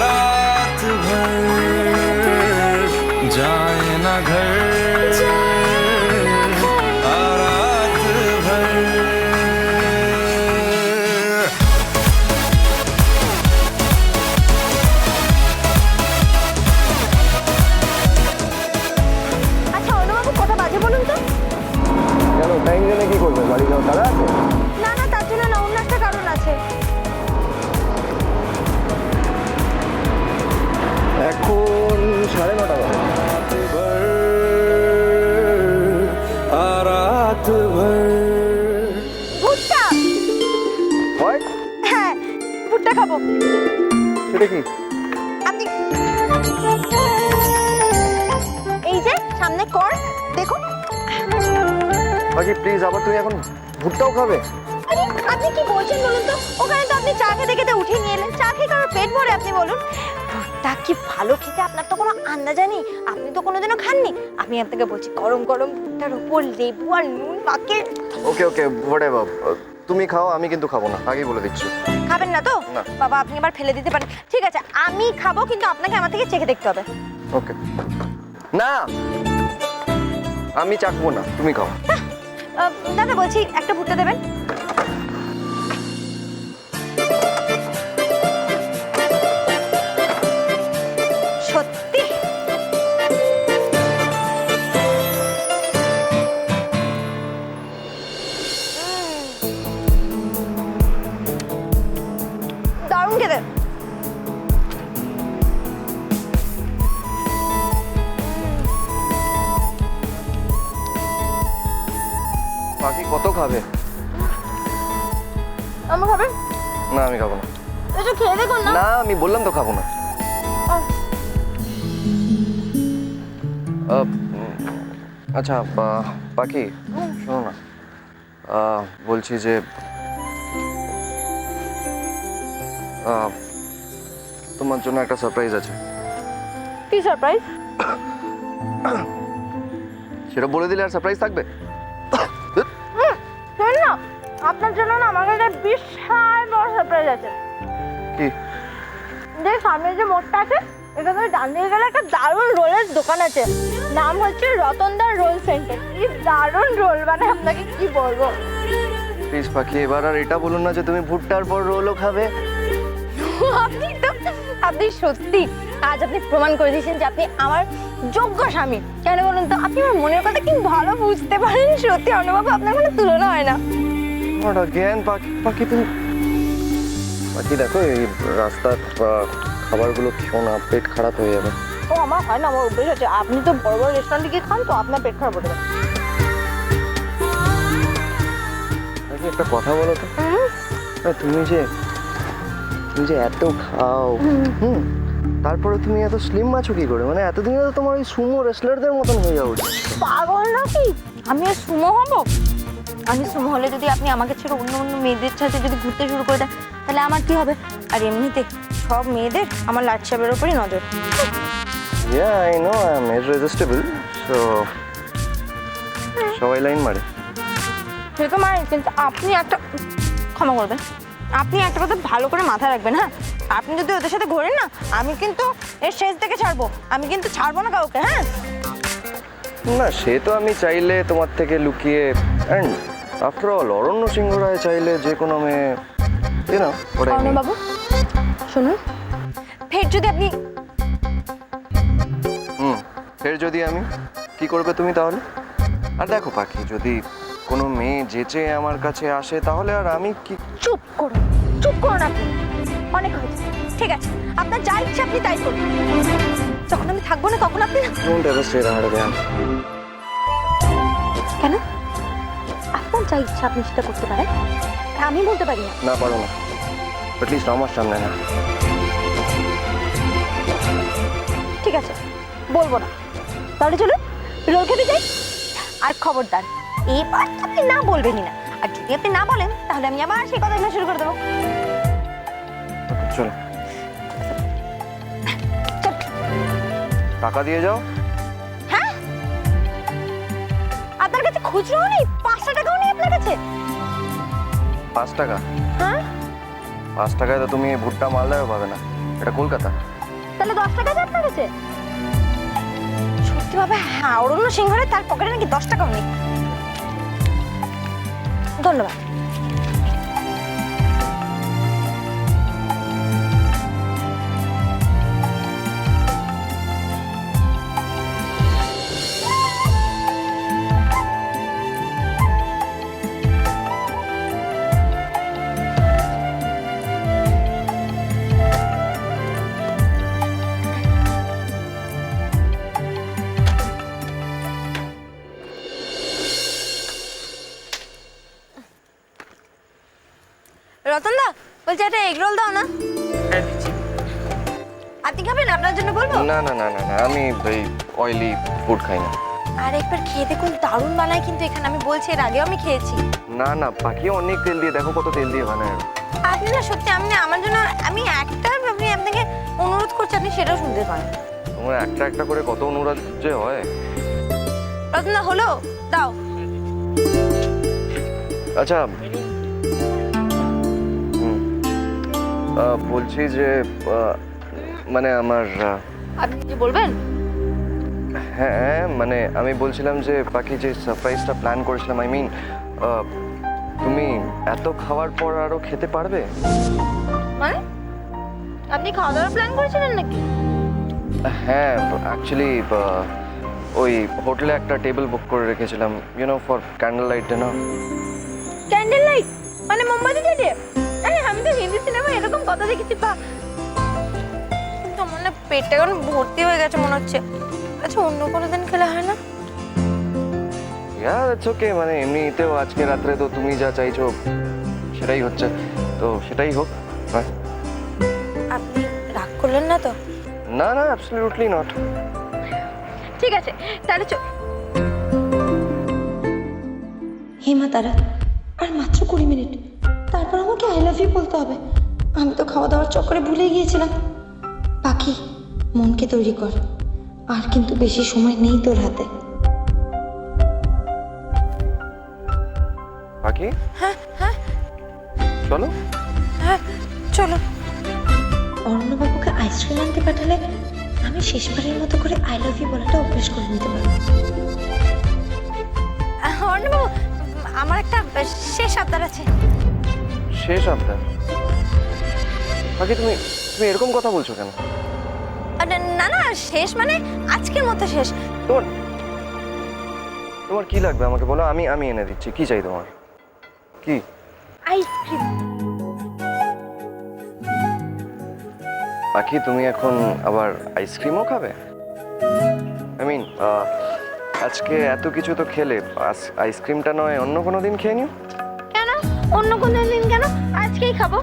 रात भर जाए ना घर रात भर। আচ্ছা অনুবাবু কটা বাজে বলুন তো? কেন টাইম জেনে কি করবে? বাড়ি যাও তারা আছে? না না তার জন্য না, অন্য একটা কারণ আছে। এখন 9:30 বাজে। रात भर ভুট্টা। হয় হ্যাঁ ভুট্টা খাবো। সেটা কি? আপনি এই যে সামনে কর দেখুন। বাকি প্লিজ, আবার তুমি এখন ভুট্টাও খাবে? আরে আপনি কি বলছেন বলুন তো? ওখানে তো আপনি চা খেতে খেতে উঠিয়ে নিয়ে এলেন। চা খেয়ে কারোর পেট ভরে আপনি বলুন? ভুট্টা কি ভালো খেতে আপনার তো কোনো আন্দাজা নেই। আপনি তো কোনোদিনও খাননি। আমি আপনাকে বলছি গরম গরম ভুট্টার উপর লেবু আর নুন মাখিয়ে। ওকে ওকে হোয়াটএভার, তুমি খাও, আমি কিন্তু খাবো না, আগেই বলে দিচ্ছি। খাবেন না তো? না। বাবা আপনি আবার ফেলে দিতে পারেন। ঠিক আছে আমি খাবো, কিন্তু আপনাকে আমার থেকে চেখে দেখতে হবে। ওকে। না, আমি চাখবো না, তুমি খাও। দাদা বলছি একটা ভুট্টা দেবেন। সত্যি দারুণ খেতে। বাকি কত খাবে? আমার খাবেন? না আমি খাবো না। একটু খেয়ে দেখুন না। না আমি বললাম তো খাবো না। আচ্ছা বাকি শোনো না, বলছি যে তোমার জন্য একটা সারপ্রাইজ আছে। কি সারপ্রাইজ? সেটা বলে দিলে আর সারপ্রাইজ থাকবে? শুনুন না, আপনার জন্য না আমার কাছে বিশাল বড় সারপ্রাইজ আছে। কি? যে সামনে যে মোড়টা আছে এখানে ডান দিকে গেলে একটা দারুণ রোলের দোকান আছে, নাম হচ্ছে রতনদার রোল সেন্টার। কি দারুণ রোল বানায় আপনাকে কি বলবো। প্লিজ পাখি, এবার আর এটা বলুন না যে তুমি ভুট্টার পর রোলও খাবে। আপনি সত্যি আজ আপনি প্রমাণ করে দিয়েছেন যে আপনি আমার যোগ্য স্বামী। কেন বলুন তো? আপনি আমার মনের কথা কি ভালো বুঝতে পারেন। সত্যি অনুভব আপনার কোনো তুলনা হয় না। জ্ঞান পাখি, পাখি তুমি পাখি দেখো এই রাস্তার খাবারগুলো খেও না, পেট খারাপ হয়ে যাবে। ও আমার হয় না, আমার অভ্যেস আছে। আপনি তো বড় বড় রেস্টুরেন্টে গিয়ে খান তো আপনার পেট খারাপ হতে পারে। পাখি একটা কথা বলো তো, তুমি যে এত খাও, তারপরে তুমি এত স্লিম আছো কি করে? মানে এতদিনে তো তোমার ওই সুমো রেসলারদের মতন হয়ে যাও। পাগল নাকি? আমি আর সুমো হবো? আমি সুমো হলে যদি আপনি আমাকে ছেড়ে অন্য অন্য মেয়েদের সাথে যদি ঘুরতে শুরু করে দেন তাহলে আমার কি হবে? আর এমনিতে সব মেয়েদের আমার লাচ্ছাবের ওপরই নজর। Yeah, I know I'm irresistible. So সবাই লাইন মারে। সে তো মানে, কিন্তু আপনি একটা ক্ষমা করবেন, আপনি একটা কথা ভালো করে মাথায় রাখবেন। হ্যাঁ, আপনি যদি ওদের সাথে ঘোরেন না আমি কিন্তু এর শেষ থেকে ছাড়বো। আমি কিন্তু ছাড়বো না কাউকে। হ্যাঁ না সে তো আমি চাইলে তোমার থেকে লুকিয়ে, অ্যান্ড আফটার অল অরণ্য সিংহ রায় চাইলে যে কোনো মেয়ে, বাবু শুনুন, ফের যদি আপনি ফের যদি আমি কি করবে তুমি তাহলে? আর দেখো পাখি, যদি কোনো মেয়ে যেচে আমার কাছে আসে তাহলে আর আমি কি? চুপ করুন, চুপ করুন আপনি। অনেক হয়েছে, ঠিক আছে আপনার যা ইচ্ছা আপনি তাই করুন। যখন আমি থাকবো না তখন আপনি don't ever say that again. কেন? আপনার যা ইচ্ছা আপনি সেটা করতে পারেন, আমি বলতে পারি না? না পারো না, অ্যাটলিস্ট আমার সামনে না। ঠিক আছে বলবো না, তাহলে চলুন রোল খেতে যাই। আর খবরদার এবার আপনি না বলবেনই না, আর যদি আপনি না বলেন তাহলে আমি আবার সেই কথাগুলো শুরু করে দেবো। চলো চল। টাকা দিয়ে যাও। হ্যাঁ, আপনার কাছে খুচরো নেই? 500 টাকাও নেই আপনার কাছে? 5 টাকা? হ্যাঁ 5 টাকায় তো তুমি এই ভুট্টা মালদায়ও পাবে না, এটা কলকাতা। তাহলে 10 টাকা দিয়ে আপনার কাছে? সত্যি বাবা, হ্যাঁ, অরণ্য সিংহরে তার পকেটে নাকি 10 টাকাও নেই। ধন্যবাদ। রতন দা, বলছি একটা এগ রোল দাও না। আপনি খাবেন? আপনার জন্য বলবো? না না না না না, আমি এই অয়েলি ফুড খাই না। আর একবার খেয়ে দেখুন, দারুণ বানায় কিন্তু এখানে, আমি বলছি, এর আগেও আমি খেয়েছি। না না, বাকি অনেক তেল দিয়ে, দেখো কত তেল দিয়ে বানায়। আপনি না সত্যি, আমি আমার জন্য আমি আপনাকে অনুরোধ করছি, আপনি সেটাও শুনতে পারেন। তোমার একটা একটা করে কত অনুরোধ যে হয়। রতন দা, হলো দাও। আচ্ছা, বলছি যে মানে আমার আপনি কি বলবেন? হ্যাঁ, মানে আমি বলছিলাম যে বাকি যে সারপ্রাইজটা প্ল্যান করেছিলাম, আই মিন তুমি এত খাওয়ার পর আরো খেতে পারবে? মানে আপনি খাওয়া দাওয়ার প্ল্যান করেছিলেন নাকি? হ্যাঁ, অ্যাকচুয়ালি ওই হোটেলে একটা টেবিল বুক করে রেখেছিলাম, you know, for candle light dinner. Candle light মানে মোমবাতি জ্বালিয়ে? আরে আমি তো হিন্দি সিনেমা এরকম কথা দেখেছি, বা কিন্তু আমার না পেটটা কেমন ভর্তি হয়ে গেছে মনে হচ্ছে। আচ্ছা, অন্য কোনো দিন খেলে হয় না? ইটস ওকে, মানে এমনিতেও আজকে রাত্রে তো তুমি যা চাইছো সেটাই হচ্ছে, তো সেটাই হোক। হ্যাঁ, আপনি রাগ করলেন না তো? না না, অ্যাবসলিউটলি নট। ঠিক আছে, তাহলে হে মা তারা, আর মাত্র 20 মিনিট, তারপর আমাকে আই লাভ ইউ বলতে হবে। আমি তো খাওয়া দাওয়ার চক্করে ভুলে গিয়েছিলাম। পাখি, মনকে তৈরি কর, আর কিন্তু বেশি সময় নেই তোর হাতে। বাকি হ্যাঁ হ্যাঁ চলো। হ্যাঁ চলো। অরণ্যবাবুকে আইসক্রিম আনতে পাঠালে আমি শেষবারের মতো করে আই লাভ ইউ বলাটা অভ্যেস করে নিতে পারবো। অর্ণবাবু, আমার একটা শেষ আবদার আছে। শেষ আবদার? বাকি তুমি তুমি এরকম কথা বলছো কেন? না না, শেষ মানে আজকের মতো শেষ। তোমার তোমার কি লাগবে আমাকে বলো, আমি আমি এনে দিচ্ছি। কি চাই তোমার? কি? আইসক্রিম। বাকি তুমি এখন আবার আইসক্রিমও খাবে? আই মিন, আজকে এত কিছু তো খেলে, আইসক্রিমটা নয় অন্য কোনো দিন খেয়ে নিও। কেন অন্য কোনো দিন কেন? আজকেই খাবো।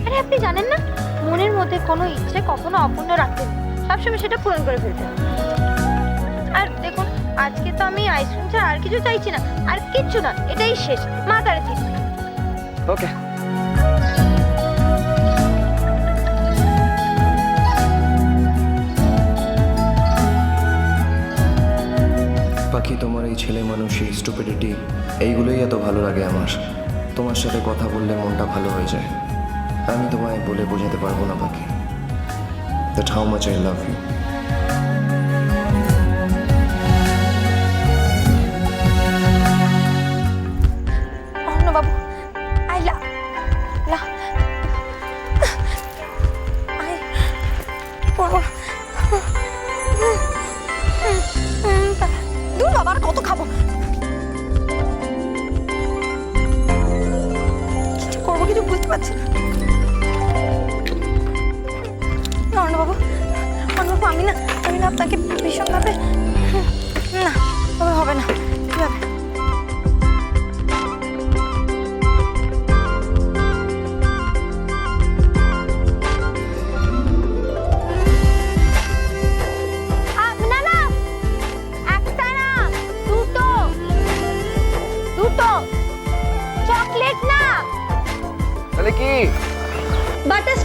আরে আপনি জানেন না, মনের মধ্যে কোনো ইচ্ছে কখনো অপূর্ণ রাখতে নেই, সবসময় সেটা পূরণ করে ফেলতে হবে। আর দেখুন, আজকে তো আমি আইসক্রিম ছাড়া আর কিছু চাইছি না, আর কিচ্ছু না, এটাই শেষ। মা তারা ঠিক। ওকে। বাকি তোমার এই ছেলে মানুষই স্টুপিডিটি, এইগুলোই এত ভালো লাগে আমার। তোমার সাথে কথা বললে মনটা ভালো হয়ে যায়। আমি তোমায় বলে বোঝাতে পারবো না বাকি, that how much I love you. অর্ণবাবু, আই লা আই করবো। দূর বাবা, আর কত খাবো? কিছু করবো, কিছু বুঝতে পারছি না। অর্ণবাবু, আমি না আপনাকে ভীষণভাবে, না হবে না, কিভাবে? তাহলে কি? বাটার